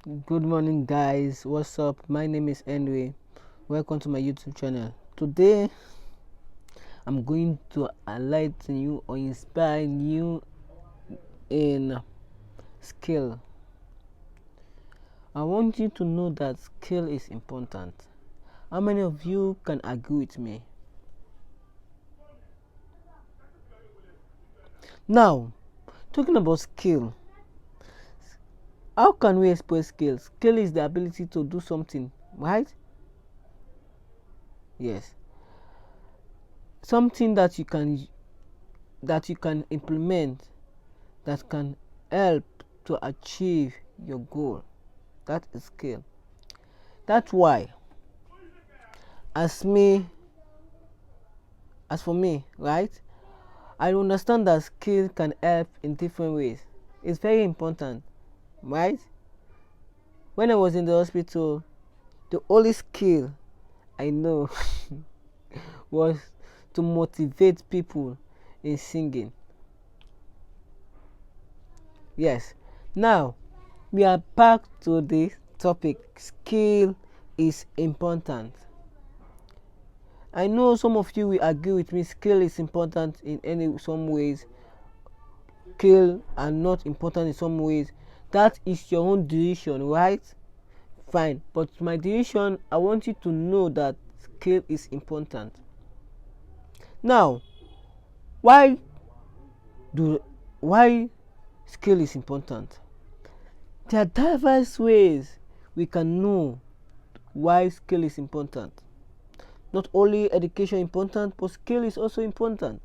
Good morning, guys. What's up? My name is Henry. Welcome to my YouTube channel. Today, I'm going to enlighten you or inspire you in skill. I want you to know that skill is important. How many of you can agree with me? Now, talking about skill, how can we express skill? Skill is the ability to do something, right? Yes. Something that you can implement that can help to achieve your goal. That is skill. That's why, as me, as for me, right? I understand that skill can help in different ways. It's very important, right? When I was in the hospital, the only skill I know was to motivate people in singing. Yes. Now, we are back to the topic. Skill is important. I know some of you will agree with me. Skill is important in some ways. Skill are not important in some ways. That is your own decision, right? Fine. But my decision, I want you to know that skill is important. Now, why do why skill is important? There are diverse ways we can know why skill is important. Not only education important, but skill is also important.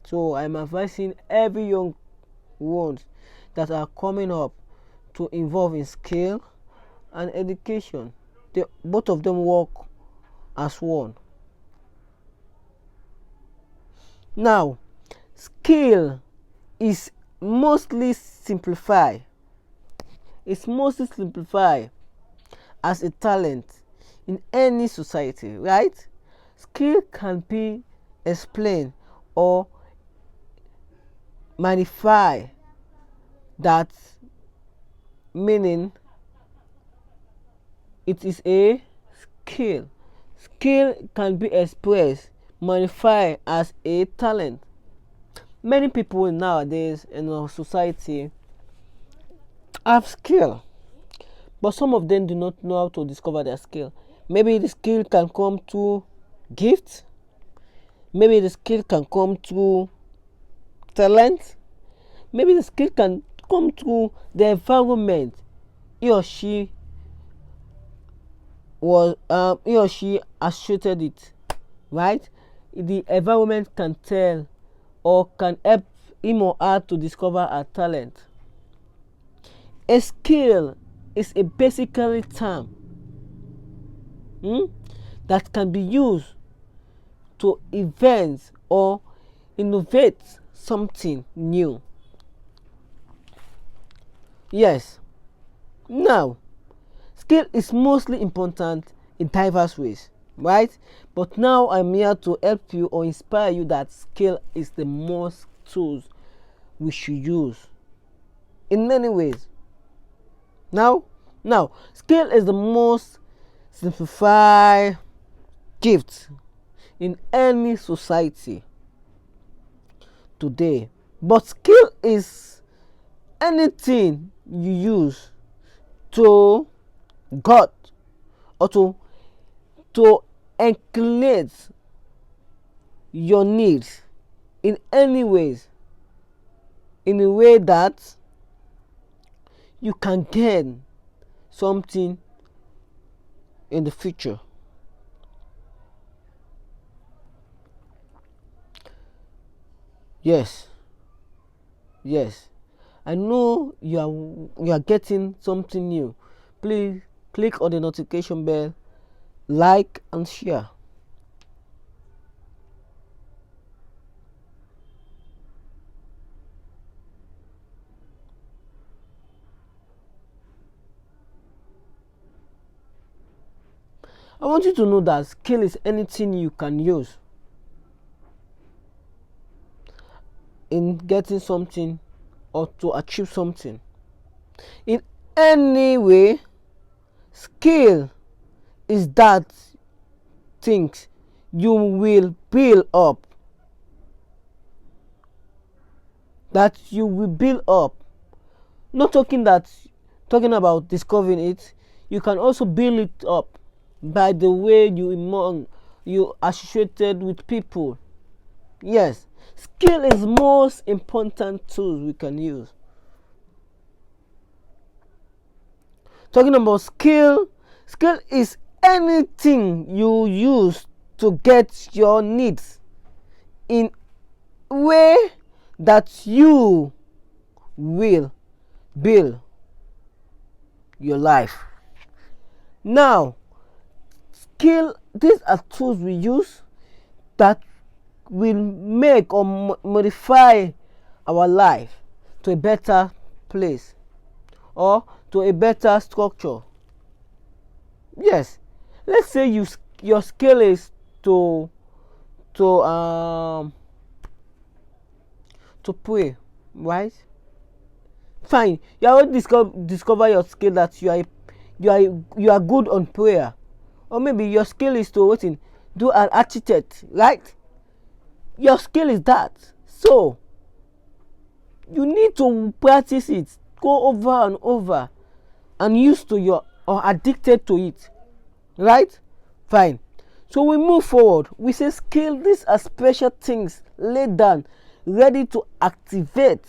So I'm advising every young ones that are coming up to involve in skill and education. Both of them work as one. Now, skill is mostly simplified. It's mostly simplified as a talent in any society, right? Skill can be explained or magnify that, meaning it is a skill. Skill can be expressed, magnified as a talent. Many people nowadays in our society have skill, but some of them do not know how to discover their skill. Maybe the skill can come through gift, maybe the skill can come through talent, maybe the skill can come through the environment he or she associated it, right? The environment can tell or can help him or her to discover a talent. A skill is a basically term that can be used to invent or innovate something new. Yes. Now, skill is mostly important in diverse ways, right? But now I'm here to help you or inspire you that skill is the most tools we should use in many ways. Now, skill is the most simplified gift in any society today. But skill is anything you use to got or to include your needs in any ways, in a way that you can gain something in the future. Yes. I know you are getting something new. Please click on the notification bell, like and share. I want you to know that skill is anything you can use in getting something or to achieve something. In Anyway, skill is that things you will build up. That you will build up. Not talking about discovering it. You can also build it up by the way you associated with people. Yes, skill is most important tool we can use. Talking about skill is anything you use to get your needs in way that you will build your life. Now, these are tools we use that will make or modify our life to a better place or to a better structure. Yes, let's say your skill is to pray, right? Fine, you already discover your skill that you are good on prayer, or maybe your skill is to do an architect, right? Your skill is that, so you need to practice it, go over and over, and used to or addicted to it, right? Fine. So we move forward. We say skill. These are special things laid down, ready to activate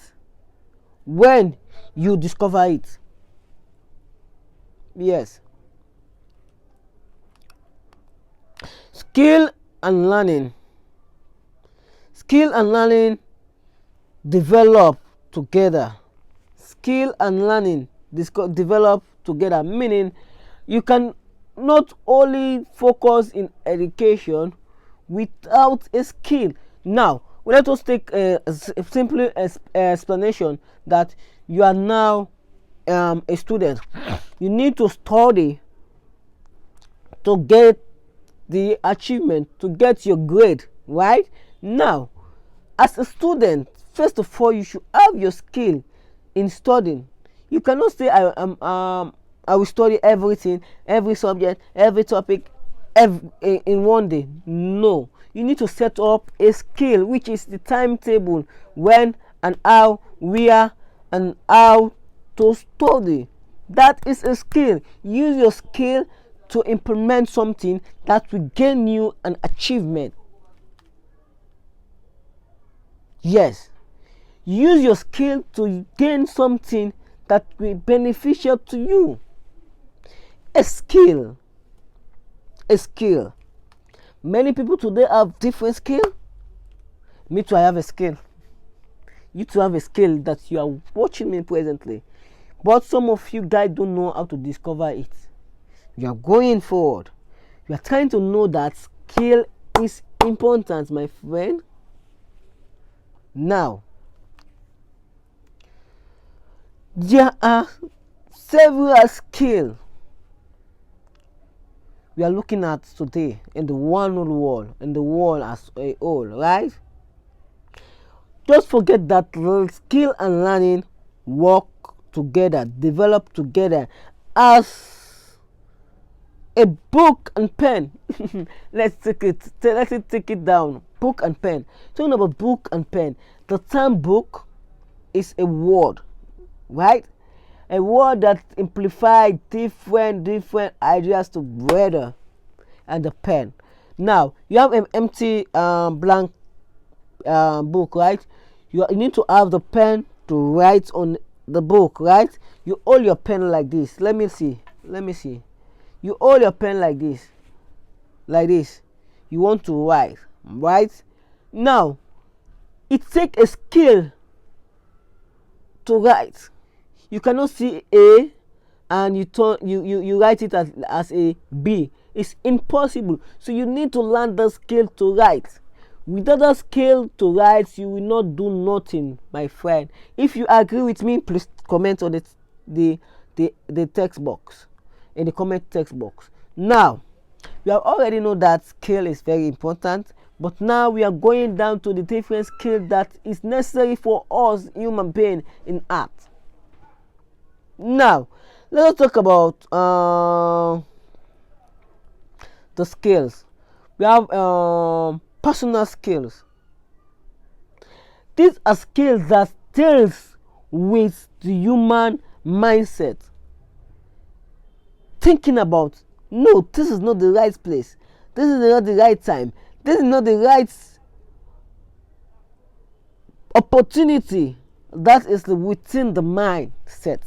when you discover it. Yes. Skill and learning. Skill and learning develop together. Skill and learning develop together, meaning you can not only focus in education without a skill. Now, let us take a simple explanation that you are now a student. You need to study to get the achievement, to get your grade, right? Now, as a student, first of all, you should have your skill in studying. You cannot say I will study everything, every subject, every topic, in one day. No, you need to set up a skill, which is the timetable, when and how, where and how to study. That is a skill. Use your skill to implement something that will gain you an achievement. Yes, use your skill to gain something that will be beneficial to you. A skill. Many people today have different skill. Me too, I have a skill. You too have a skill that you are watching me presently. But some of you guys don't know how to discover it. You are going forward. You are trying to know that skill is important, my friend. Now, there are several skills we are looking at today in the one world, in the world as a whole, right? Don't forget that skill and learning work together, develop together as a book and pen. Let's take it down. Book and pen. Talking about book and pen, the term book is a word, right? A word that amplifies different ideas together, and the pen. Now you have an empty blank book, right? You need to have the pen to write on the book, right? You hold your pen like this. Let me see. You hold your pen like this. You want to write, right? Now it takes a skill to write. You cannot see A and you write it as a B. It's impossible. So you need to learn the skill to write. Without the skill to write, you will not do nothing, my friend. If you agree with me, please comment on the text box, in the comment text box. Now, we have already know that skill is very important, but now we are going down to the different skill that is necessary for us human being in art. Now, Let us talk about the skills. We have personal skills. These are skills that deals with the human mindset. Thinking about, no, this is not the right place. This is not the right time. This is not the right opportunity. That is within the mindset.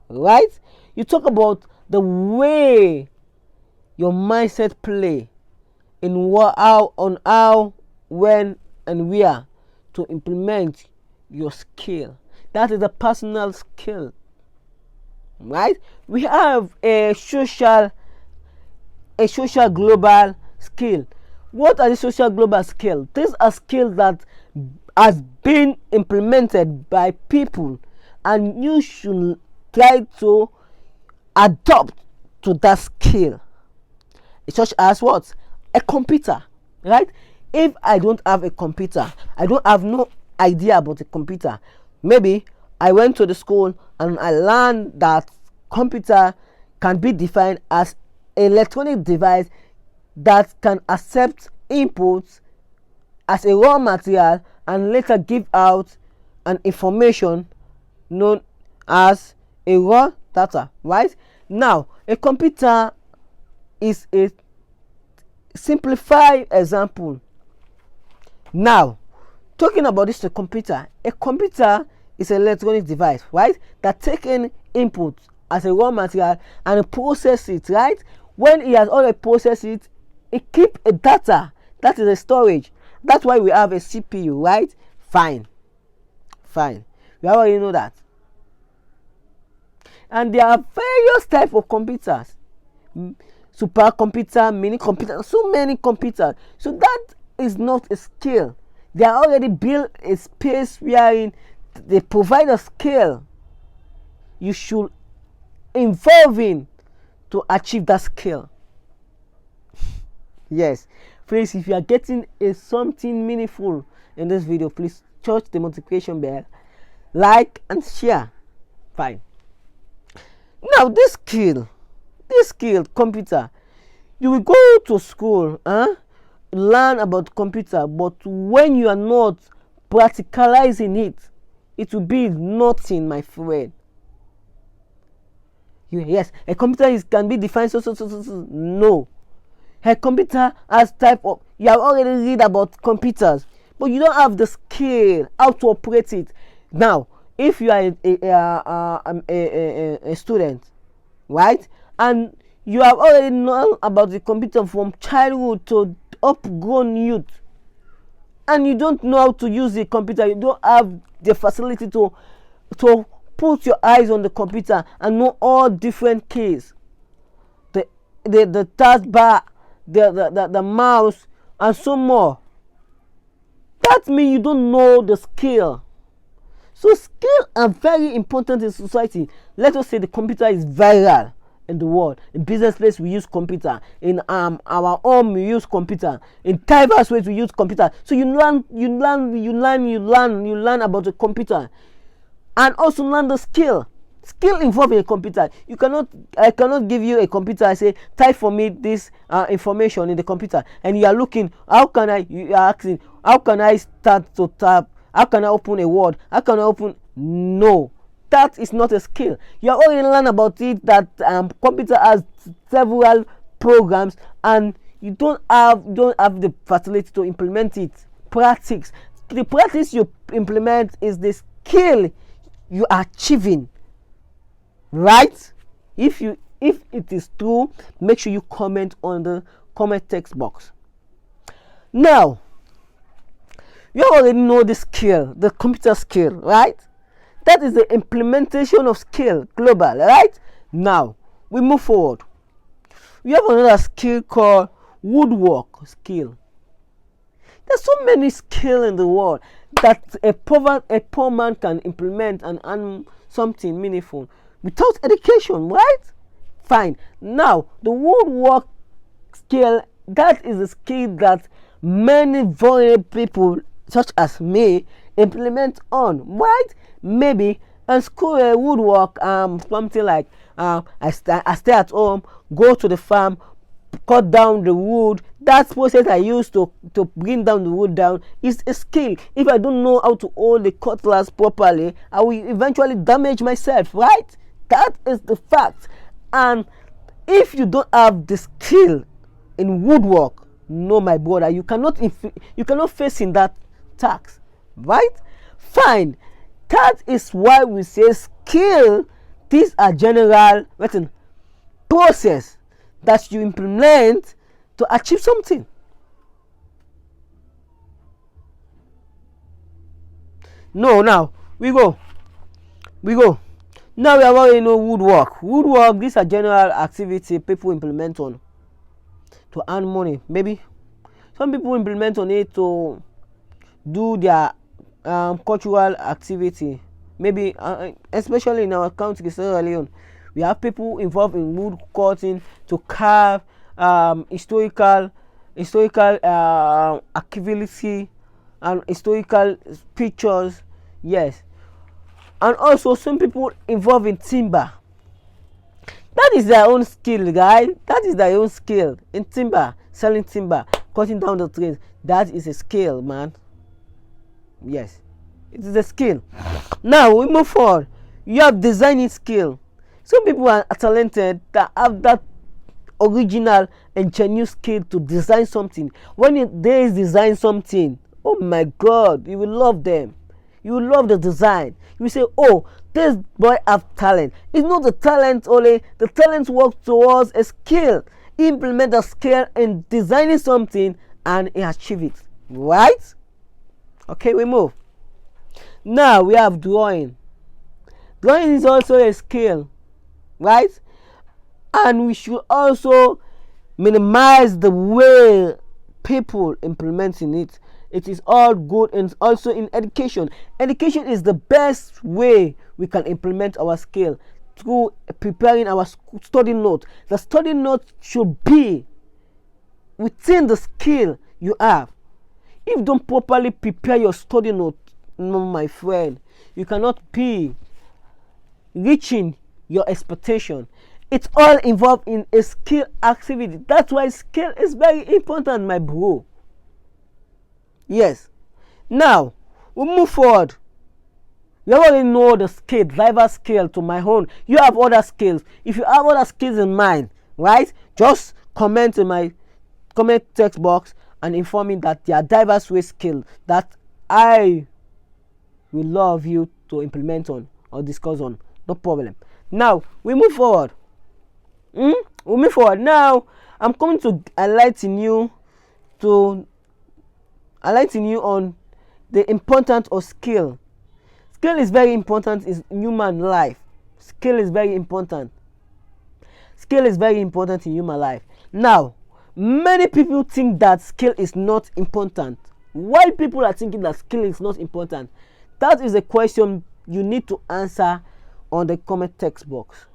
Right? You talk about the way your mindset play in what, how, when, and where to implement your skill. That is a personal skill. Right? We have a social global skill. What are the social global skills? These are skills that has been implemented by people, and you should try to adopt to that skill. Such as what? A computer, right? If I don't have a computer, I don't have no idea about a computer. Maybe I went to the school and I learned that computer can be defined as electronic device that can accept inputs as a raw material and later give out an information known as a raw data. Right? Now, a computer is a simplified example. Now, talking about this, a computer is an electronic device, right, that take in input as a raw material and process it. Right? When it has already processed it, it keep a data, that is a storage. That's why we have a CPU. Right? Fine, we already know that. And there are various types of computers: supercomputer, mini computer, so many computers. So that is not a skill. They are already built a space wherein they provide a skill. You should involve in to achieve that skill. Yes, please, if you are getting something meaningful in this video, please touch the notification bell, like and share. Fine. Now this skill, computer, you will go to school, learn about computer, but when you are not practicalizing it, it will be nothing, my friend. Yes, a computer can be defined so. No, a computer has type of, you have already read about computers, but you don't have the skill how to operate it. Now, if you are a student, right, and you have already known about the computer from childhood to upgrown youth, and you don't know how to use the computer, you don't have the facility to put your eyes on the computer and know all different keys, the taskbar, the mouse, and so more. That means you don't know the skill. So skills are very important in society. Let us say the computer is viral in the world. In business place we use computer. In our home we use computer. In diverse ways we use computer. So you learn about the computer, and also learn the skill involved in a computer. I cannot give you a computer. I say type for me this information in the computer, and you are looking, you are asking, how can I start to type? How can I open a word? How can I open? No, that is not a skill. You have already learned about it, that computer has several programs, and you don't have the facility to implement it. Practice. The practice you implement is the skill you are achieving. Right? If it is true, make sure you comment on the comment text box. Now, you already know the skill, the computer skill, right? That is the implementation of skill global, right? Now we move forward. We have another skill called woodwork skill. There's so many skills in the world that a poor man can implement and earn something meaningful without education, right? Fine. Now the woodwork skill, that is a skill that many vulnerable people such as me implement on, right? Maybe And school woodwork, something like I stay at home, go to the farm, cut down the wood. That process I use to bring down the wood down is a skill. If I don't know how to hold the cutlass properly, I will eventually damage myself, right? That is the fact. And if you don't have the skill in woodwork, no, my brother, you cannot face in that task, right? Fine. That is why we say skill. These are general process that you implement to achieve something. No, now we go. Now we have already know woodwork. These are general activity people implement on to earn money. Maybe some people implement on it to do their cultural activity. Maybe especially in our country, Sierra Leone, we have people involved in wood cutting to carve historical activity and historical pictures. Yes. And also some people involved in timber. That is their own skill, guys. That is their own skill in timber, selling timber, cutting down the trees. That is a skill, man. Yes, it is a skill. Now we move forward. You have designing skill. Some people are talented that have that original and genuine skill to design something. When they design something, oh my God, you will love them. You will love the design. You will say, oh, this boy have talent. It's not the talent only. The talent works towards a skill. He implement a skill in designing something and he achieve it. Right? Okay, we move. Now we have drawing. Drawing is also a skill. Right? And we should also minimize the way people implementing it. It is all good, and also in education. Education is the best way we can implement our skill through preparing our study note. The study note should be within the skill you have. If you don't properly prepare your study note, no, my friend, you cannot be reaching your expectation. It's all involved in a skill activity. That's why skill is very important, my bro. Yes. Now we move forward. You already know the skill, driver skill to my own. You have other skills. If you have other skills in mind, right? Just comment in my comment text box and inform me that there are diverse way skills that I will love you to implement on or discuss on. No problem. Now we move forward. We move forward. Now I'm coming to enlighten you on the importance of skill. Skill is very important in human life. Skill is very important. Skill is very important in human life. Now, many people think that skill is not important. Why people are thinking that skill is not important? That is a question you need to answer on the comment text box.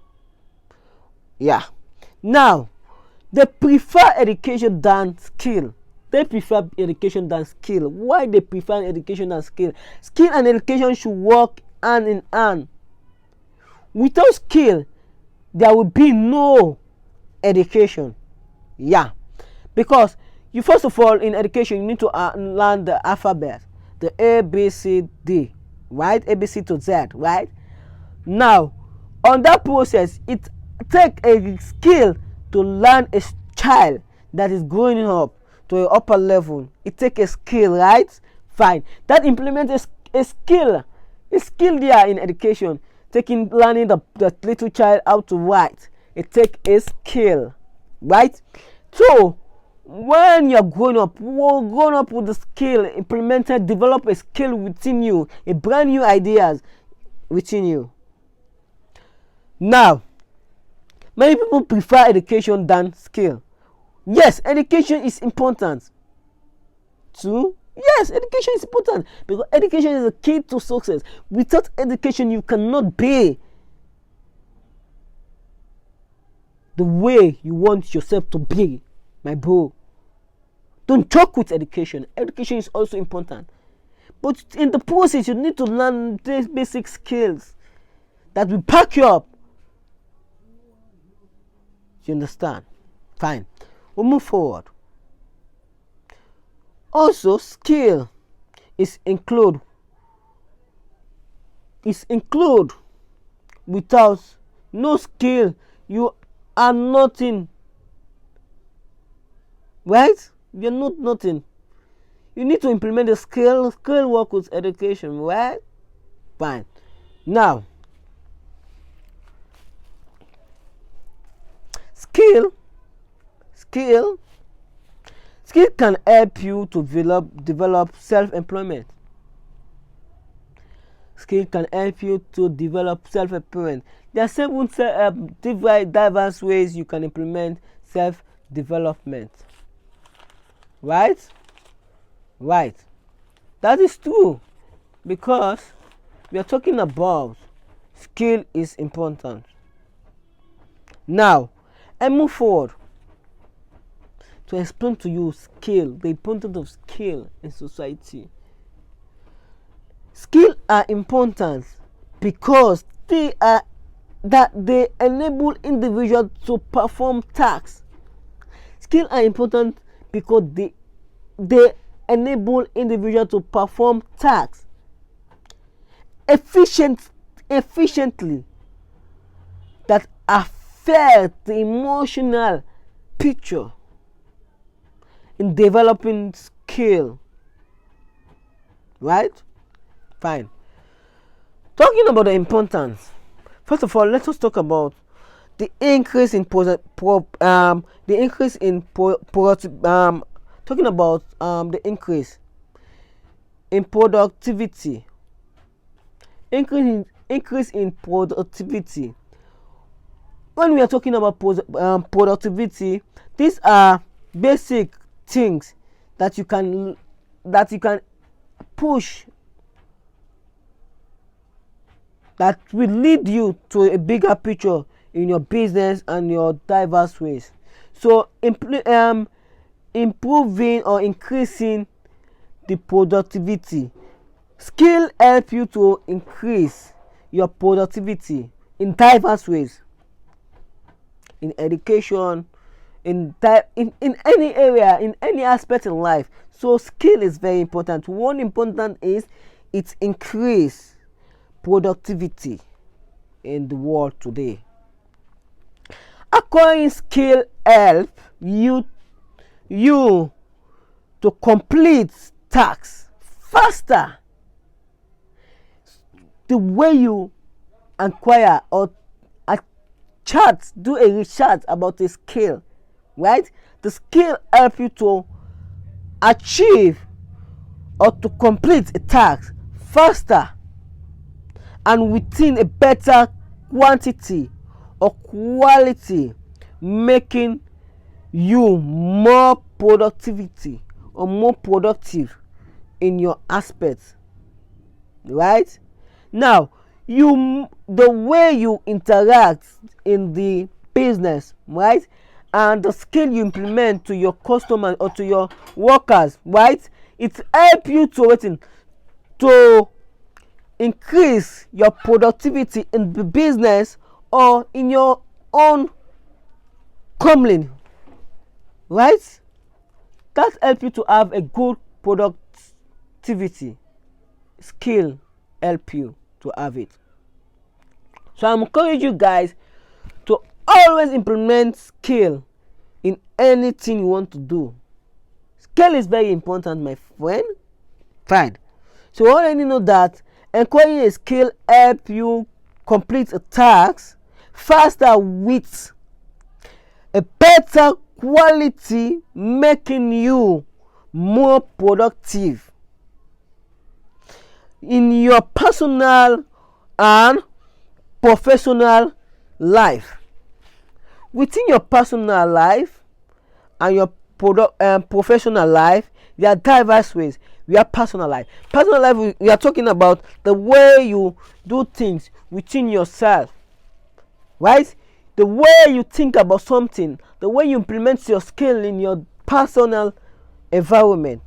Yeah. Now, they prefer education than skill. They prefer education than skill. Why they prefer education than skill? Skill and education should work hand in hand. Without skill, there will be no education. Yeah. Because you first of all in education you need to learn the alphabet, the A, B, C, D, right? A, B, C to Z, right? Now, on that process, it takes a skill to learn a child that is growing up to an upper level. It takes a skill, right? Fine. That implements a skill there in education. Learning the little child how to write. It takes a skill, right? So when you're growing up with the skill implemented, develop a skill within you, a brand new ideas within you. Now, many people prefer education than skill. Yes, education is important. Too? Yes, education is important because education is the key to success. Without education, you cannot be the way you want yourself to be, my bro. Don't joke with education. Education is also important. But in the process, you need to learn these basic skills. that will back you up. You understand? Fine. We'll move forward. Also, skill is include without no skill you are nothing. Right? You're not nothing. You need to implement the skill work with education, right? Fine. Now, skill can help you to develop self-employment. Skill can help you to develop self-employment. There are seven diverse ways you can implement self-development. Right? Right. That is true, because we are talking about skill is important. Now, I move forward to explain to you the importance of skill in society. Skills are important because they enable individuals to perform tasks. Skills are important because they enable individuals to perform tasks efficiently that affect the emotional picture in developing skill. Right? Fine. Talking about the importance, first of all, let us talk about the increase in talking about the increase in productivity. Increase in productivity. When we are talking about productivity, these are basic things that you can push, that will lead you to a bigger picture in your business and your diverse ways. So improving or increasing the productivity. Skill help you to increase your productivity in diverse ways. In education, in any area, in any aspect in life. So skill is very important. One important is it increase productivity in the world today. Acquiring skill help you to complete tasks faster. The way you acquire or do a research about a skill, right? The skill help you to achieve or to complete a task faster and within a better quantity or quality, making you more productivity or more productive in your aspects. Right? Now, the way you interact in the business, right, and the skill you implement to your customers or to your workers, right, it helps you to increase your productivity in the business or in your own company, right? That helps you to have a good productivity. Skill help you to have it. So I'm encouraging you guys to always implement skill in anything you want to do. Skill is very important, my friend. Fine. So you already know that acquiring a skill help you complete a task faster with a better quality, making you more productive in your personal and professional life. Within your personal life and your professional life, there are diverse ways. We have personal life. Personal life, we are talking about the way you do things within yourself, right? The way you think about something, the way you implement your skill in your personal environment.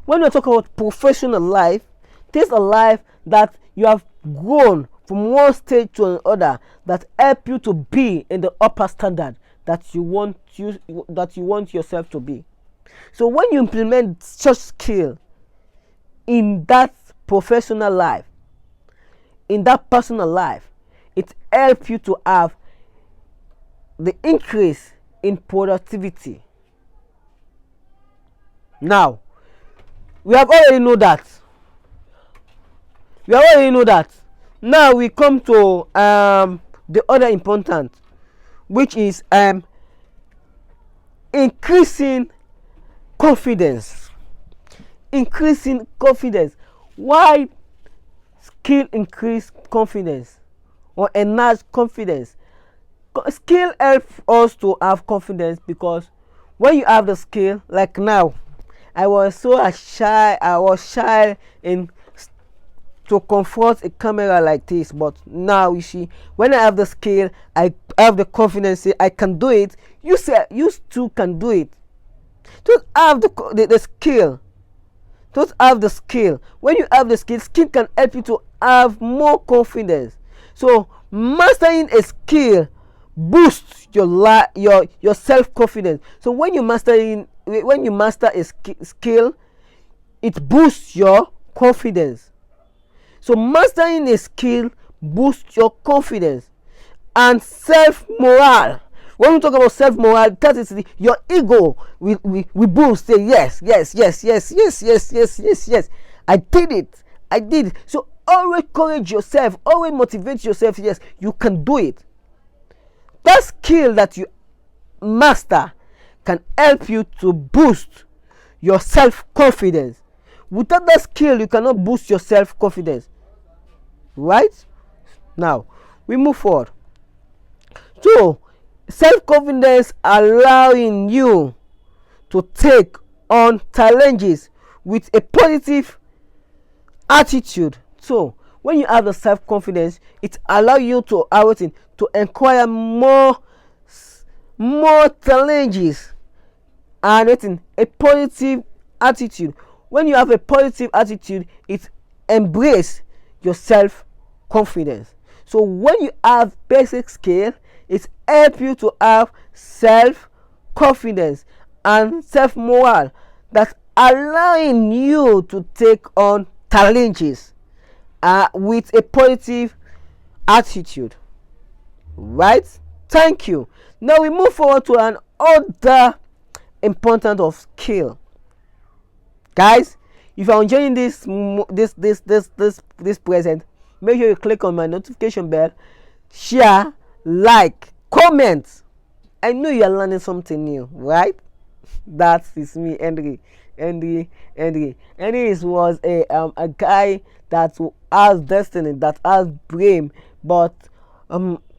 When we talk about professional life, this is a life that you have grown from one stage to another that help you to be in the upper standard that you want yourself to be. So when you implement such skill in that professional life, in that personal life, it helps you to have the increase in productivity. Now, we already know that. Now we come to the other important, which is increasing confidence. Why skill increase confidence or enhance confidence? Skill helps us to have confidence, because when you have the skill, like now, I was shy in to confront a camera like this, but now you see, when I have the skill, I have the confidence, say I can do it. You too can do it. Don't have the skill. Don't have the skill. When you have the skill can help you to have more confidence. So mastering a skill boosts your self-confidence. So when you master a skill, it boosts your confidence. So mastering a skill boosts your confidence and self-morale. When we talk about self-morale, that is your ego we boost. Say yes. I did it. So always encourage yourself, always motivate yourself. Yes, you can do it. That skill that you master can help you to boost your self-confidence. Without that skill, you cannot boost your self-confidence. Right? Now, we move forward. So, self-confidence allowing you to take on challenges with a positive attitude. So, when you have the self-confidence, it allows you to acquire more challenges and a positive attitude. When you have a positive attitude, it embrace your self-confidence. So when you have basic skill, it helps you to have self-confidence and self-morale that allowing you to take on challenges with a positive attitude. Right? Thank you. Now we move forward to another important of skill. Guys, if you're enjoying this present, make sure you click on my notification bell, share, like, comment. I know you are learning something new, right? That is me, Henry. Henry was a guy that has destiny, that has brain, but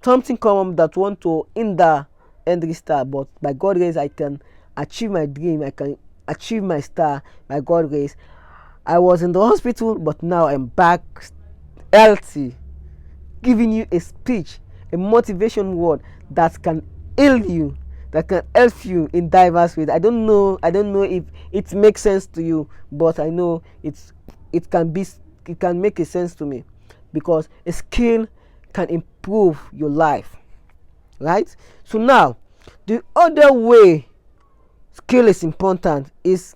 something common that want to hinder Henry star. But by God's grace, I can achieve my dream. I can achieve my star by God's grace. I was in the hospital, but now I'm back healthy, giving you a speech, a motivation word that can heal you, that can help you in diverse ways. I don't know if it makes sense to you, but I know it can make a sense to me, because a skill can improve your life. Right? So now, the other way skill is important is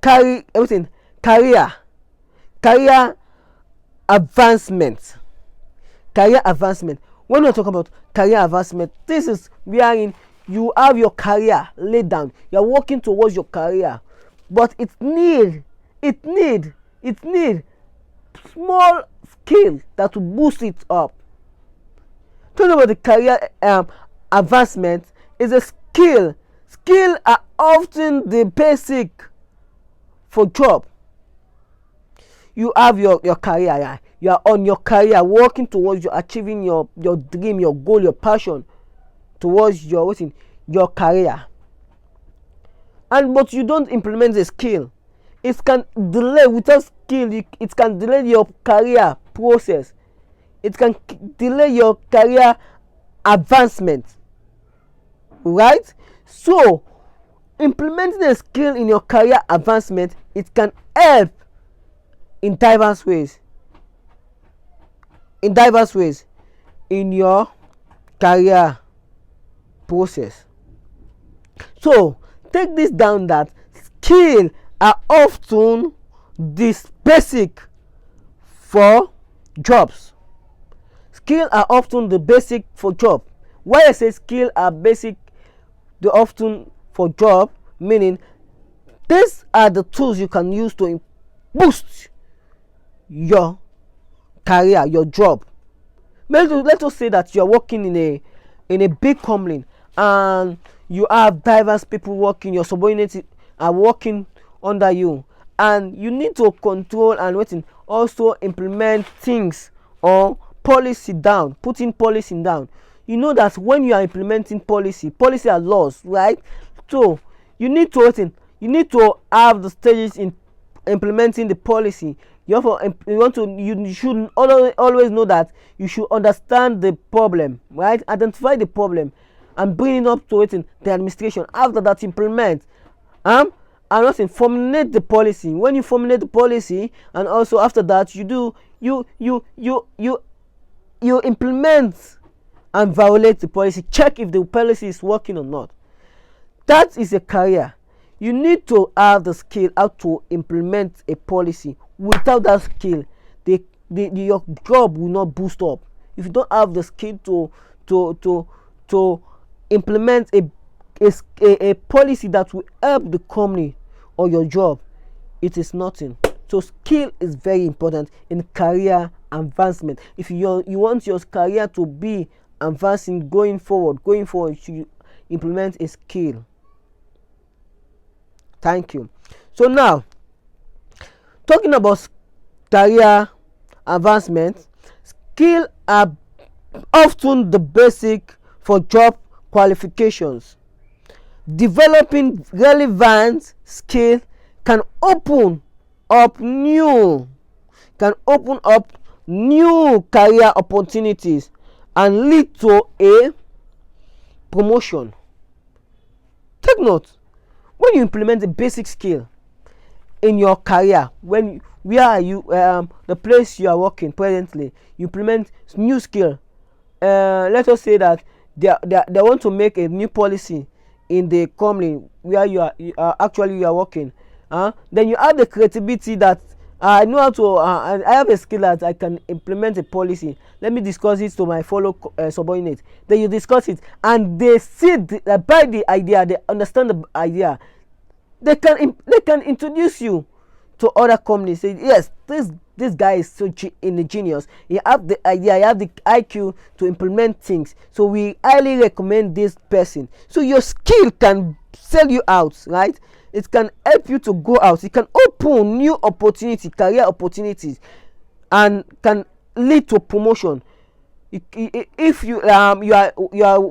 career advancement. When we talk about career advancement, this is wherein you have your career laid down, you are working towards your career, but it need small skill that will boost it up. Talking about the career advancement is a skill are often the basic for job. You have your career, you are on your career, working towards achieving your dream, your goal, your passion towards your career, but you don't implement the skill. It can delay. Without skill, it can delay your career process. It can delay your career advancement. Right? So implementing a skill in your career advancement, it can help in diverse ways. in diverse ways in your career process. So take this down that skill are often this basic for jobs. Skill are often the basic for job. Why I say skill are basic, they often for job, meaning these are the tools you can use to boost your career, your job. Let us say that you are working in a big company and you have diverse people working, your subordinates are working under you, and you need to control and also implement things or policy down, putting policy down. You know that when you are implementing policy are laws, right? So you need to have the stages in implementing the policy. You should always know that you should understand the problem, right? Identify the problem and bring it up to the administration. After that, implement and also formulate the policy. When you formulate the policy, and also after that, you implement and violate the policy. Check if the policy is working or not. That is a career. You need to have the skill how to implement a policy. Without that skill, your job will not boost up. If you don't have the skill to implement a policy that will help the company or your job, it is nothing. So skill is very important in career advancement. If you want your career to be advancing going forward, you should implement a skill. Thank you. So now, talking about career advancement, skill are often the basic for job qualifications. Developing relevant skill can open up new career opportunities and lead to a promotion. Take note, when you implement a basic skill in your career, where are you, the place you are working presently, you implement new skill. Let us say that they want to make a new policy in the company where you are working. Then you have the creativity that I know how to. I have a skill that I can implement a policy. Let me discuss it to my fellow subordinates. Then you discuss it, and they see by the idea, they understand the idea. They can introduce you to other companies. Say yes, this guy is so ingenious. He have the idea, he have the IQ to implement things. So we highly recommend this person. So your skill can sell you out, right? It can help you to go out. It can open new opportunity, career opportunities, and can lead to promotion. If you are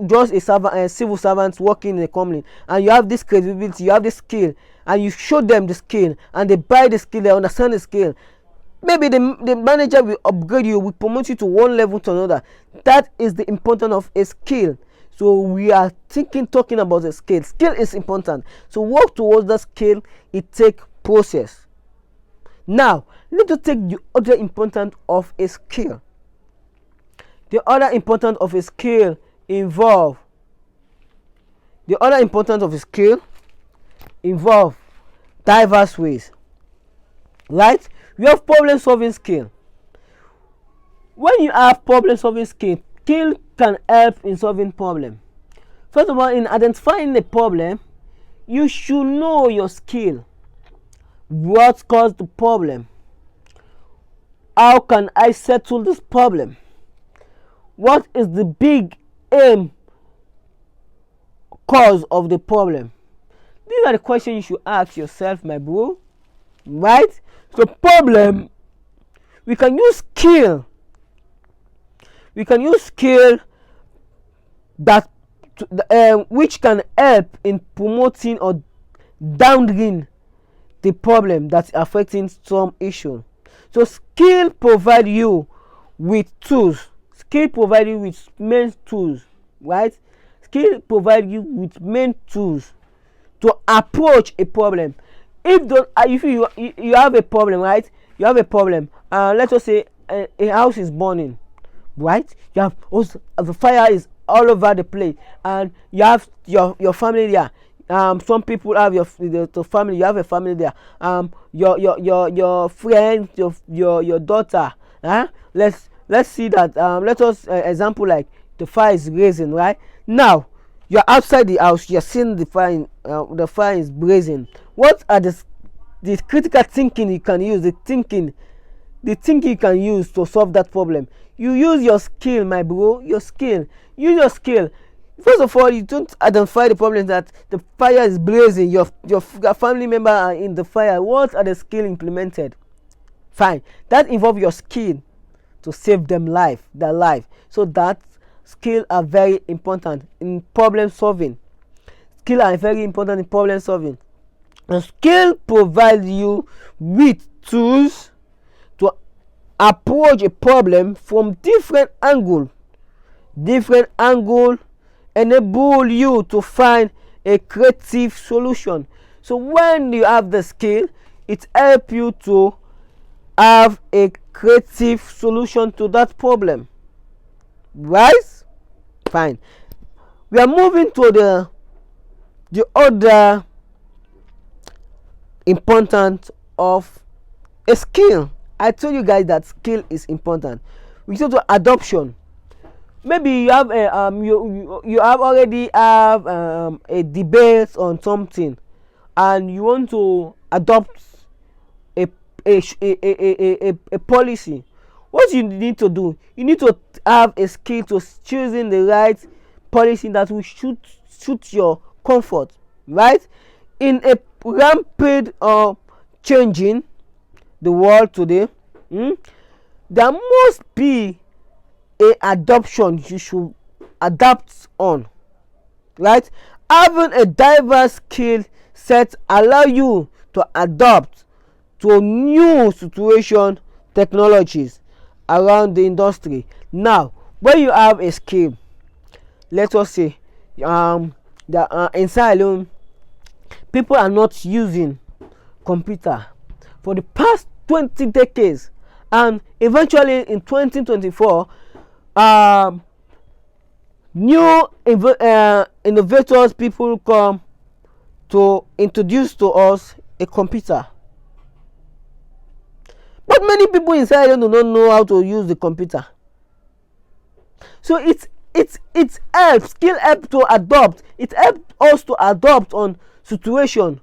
just a civil servant working in a company, and you have this credibility, you have this skill, and you show them the skill, and they buy the skill, they understand the skill, maybe the manager will upgrade you, will promote you to one level to another. That is the importance of a skill. So we are talking about the skill. Skill is important. So work towards the skill. It takes process. Now let us take the other importance of a skill. The other importance of a skill involve diverse ways. Right? We have problem solving skill. When you have problem solving skill can help in solving problem. First of all, in identifying the problem, you should know your skill. What caused the problem? How can I settle this problem? What is the big aim cause of the problem? These are the questions you should ask yourself, my bro. Right? So problem, we can use skill. That which can help in promoting or downgrading the problem that's affecting some issue. So skill provide you with tools. Skill provide you with main tools, right? Skill provide you with main tools to approach a problem. If you have a problem, right? You have a problem. Let us say a house is burning. right? You have also the fire is all over the place, and you have your family there. Some people have the family. You have a family there. Your friend, your daughter. Let's see that. Let us example like the fire is blazing, right? Now you're outside the house. You're seeing the fire. The fire is blazing. What are the critical thinking you can use? The thinking you can use to solve that problem. You use your skill, my bro. Your skill. Use your skill. First of all, you don't identify the problem that the fire is blazing. Your family member are in the fire. What are the skill implemented? Fine. That involve your skill to save their life. So that skill are very important in problem solving. Skill are very important in problem solving. The skill provides you with tools to approach a problem from different angle enable you to find a creative solution. So when you have the skill, it helps you to have a creative solution to that problem, right? Fine. We are moving to the other importance of a skill. I told you guys that skill is important. We go to adoption. Maybe you have a you have already have a debate on something, and you want to adopt a a policy. What you need to do, you need to have a skill to choosing the right policy that will suit your comfort, right? In a rampant changing the world today, there must be a adoption you should adapt on, right? Having a diverse skill set allow you to adapt to new situation technologies around the industry. Now when you have a skill, let us say inside alone people are not using computer for the past 20 decades, and eventually in 2024 new innovators people come to introduce to us a computer, but many people inside do not know how to use the computer. So it helps, skill help to adopt. It helps us to adopt on situation.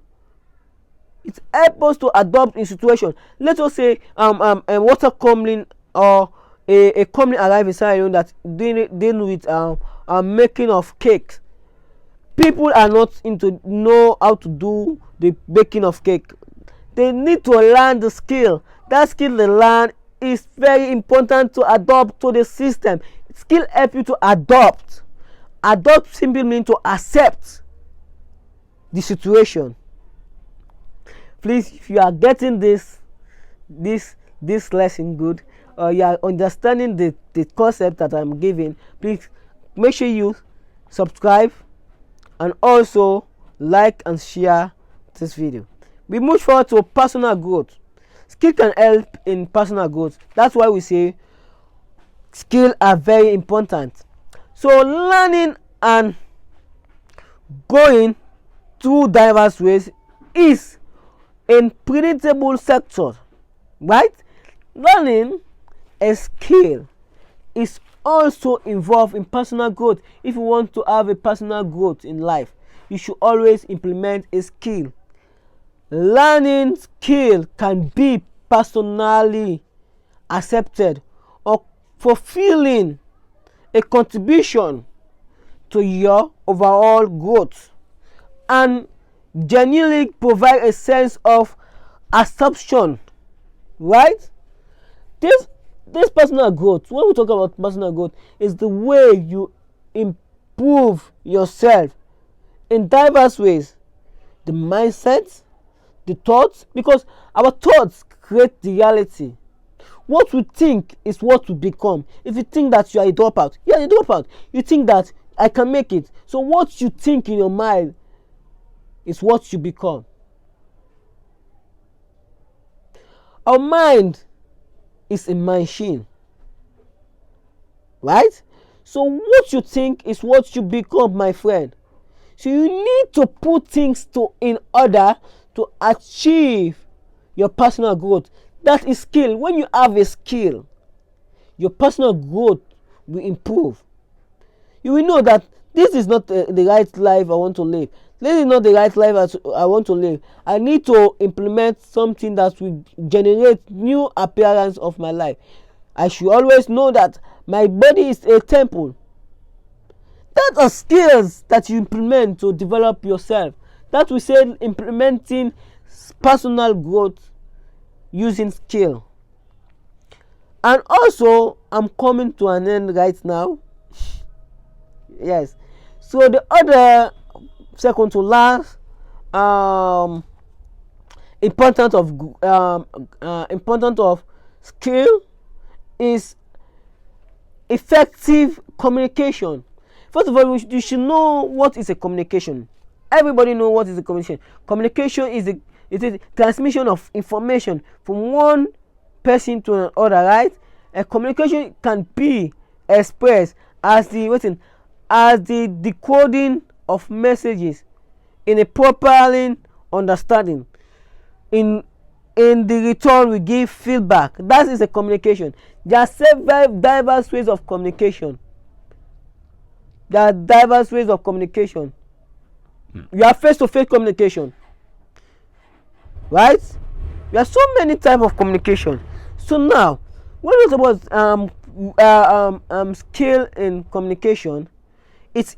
It helps us to adopt in situation. Let us say a water company or a company arrive inside that dealing with making of cakes. People are not into know how to do the baking of cake. They need to learn the skill. That skill they learn is very important to adopt to the system. Skill help you to adopt. Adopt simply means to accept the situation. Please, if you are getting this lesson good, or you are understanding the concept that I'm giving, please make sure you subscribe and also like and share this video. We move forward to personal growth. Skill can help in personal growth. That's why we say skills are very important. So learning and going through diverse ways is a predictable sector, right? Learning a skill is also involved in personal growth. If you want to have a personal growth in life, you should always implement a skill. Learning skill can be personally accepted or fulfilling a contribution to your overall growth and genuinely provide a sense of assumption, right? This personal growth, when we talk about personal growth, is the way you improve yourself in diverse ways. The mindset, the thoughts, because our thoughts create the reality. What we think is what we become. If you think that you are a dropout, you are a dropout. You think that I can make it. So what you think in your mind is what you become. Our mind is a machine. right? So what you think is what you become, my friend. So you need to put things in order to achieve your personal growth. That is skill. When you have a skill, your personal growth will improve. You will know that this is not the right life I want to live. This is not the right life I want to live. I need to implement something that will generate new appearance of my life. I should always know that my body is a temple. That are skills that you implement to develop yourself. That we say implementing personal growth using skill. And also, I'm coming to an end right now. Yes. So the other second to last important of skill is effective communication. First of all, you should know what is a communication. Everybody know what is a communication. Communication is a transmission of information from one person to another, right? A communication can be expressed as the decoding of messages in a properly understanding. In the return we give feedback. That is a communication. There are several diverse ways of communication. You have face-to-face communication, right? There are so many types of communication. So now, when we talk about skill in communication, it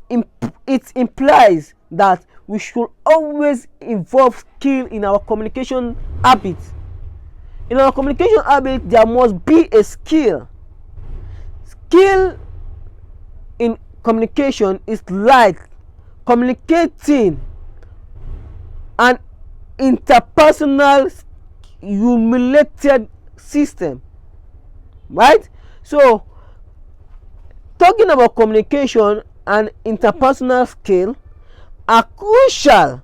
implies that we should always involve skill in our communication habits. In our communication habit, there must be a skill. Skill in communication is like communicating an interpersonal humiliated system, right? So talking about communication and interpersonal skill are crucial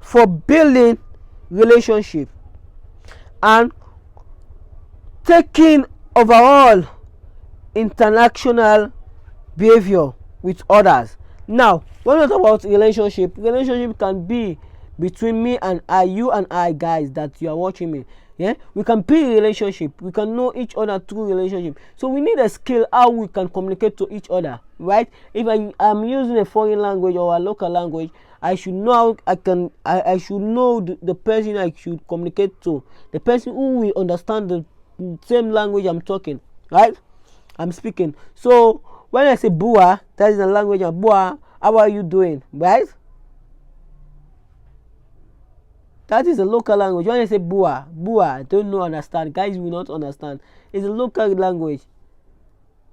for building relationship and taking overall international behavior with others. Now, when we talk about relationship can be between me and I, you and I, guys that you are watching me. Yeah, we can be in relationship. We can know each other through relationship. So we need a skill how we can communicate to each other, right? If I'm using a foreign language or a local language, I should know how I should know the person I should communicate to, the person who will understand the same language I'm talking, right? I'm speaking. So when I say bua, that is the language of bua. How are you doing, right? That is a local language. When I say bua, don't know, understand. Guys will not understand. It's a local language.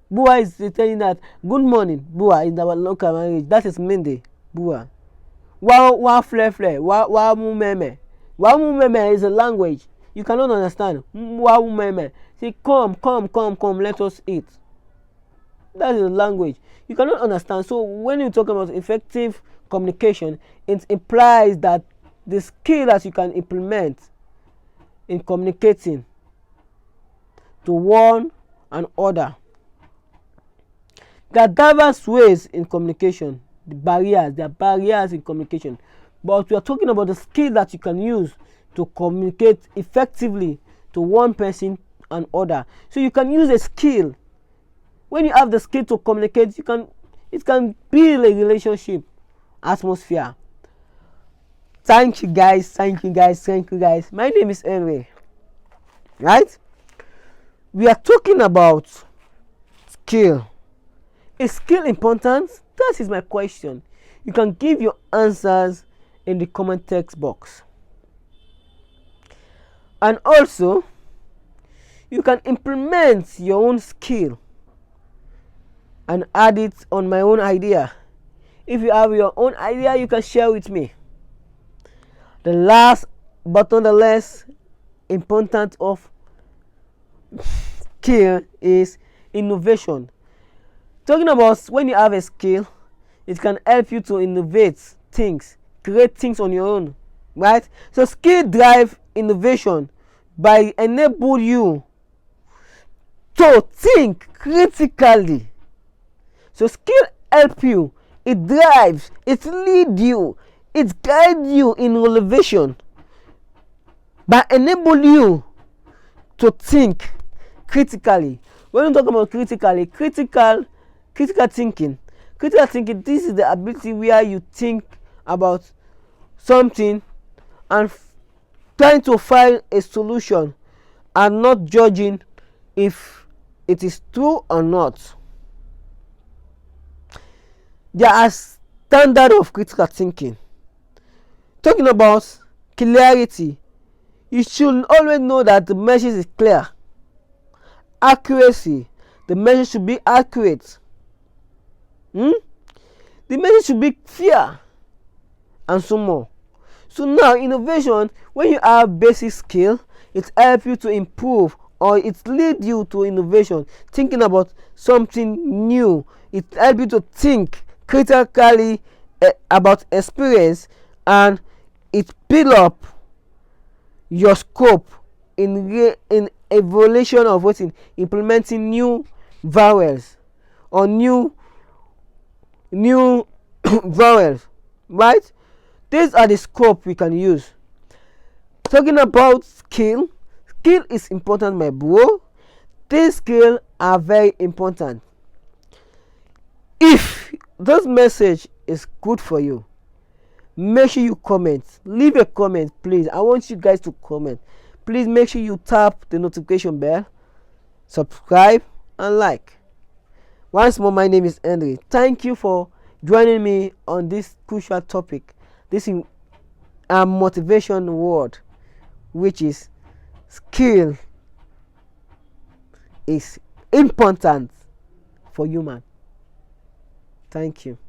Bua is telling that good morning. Bua is our local language. That is Mende. Bua. Wa fle wa mu meme. Wa mu meme is a language you cannot understand. Wa mu meme. Say come, let us eat. That is a language you cannot understand. So when you talk about effective communication, it implies that the skill that you can implement in communicating to one and other. There are diverse ways in communication. There are barriers in communication, but we are talking about the skill that you can use to communicate effectively to one person and other. So you can use a skill. When you have the skill to communicate, it can build a relationship atmosphere. Thank you guys. My name is Henry, right? We are talking about skill. Is skill important? That is my question. You can give your answers in the comment text box. And also, you can implement your own skill and add it on my own idea. If you have your own idea, you can share with me. The last but not the less important of skill is innovation. Talking about when you have a skill, it can help you to innovate things, create things on your own, right? So skill drive innovation by enable you to think critically. So skill help you, it drives, it lead you, it guide you in elevation by enable you to think critically. When we talk about critically, critical thinking, this is the ability where you think about something and trying to find a solution and not judging if it is true or not. There are standards of critical thinking. Talking about clarity, you should always know that the message is clear. Accuracy, the message should be accurate. The message should be fair, and so more. So now innovation, when you have basic skill, it helps you to improve, or it leads you to innovation, thinking about something new. It helps you to think critically about experience, and it build up your scope in evaluation of what in implementing new vowels or new vowels, right? These are the scope we can use. Talking about skill is important, my bro. These skills are very important. If this message is good for you, make sure you comment. Leave a comment, please. I want you guys to comment. Please make sure you tap the notification bell, subscribe, and like. Once more, my name is Henry. Thank you for joining me on this crucial topic, this motivation word, which is skill is important for human. Thank you.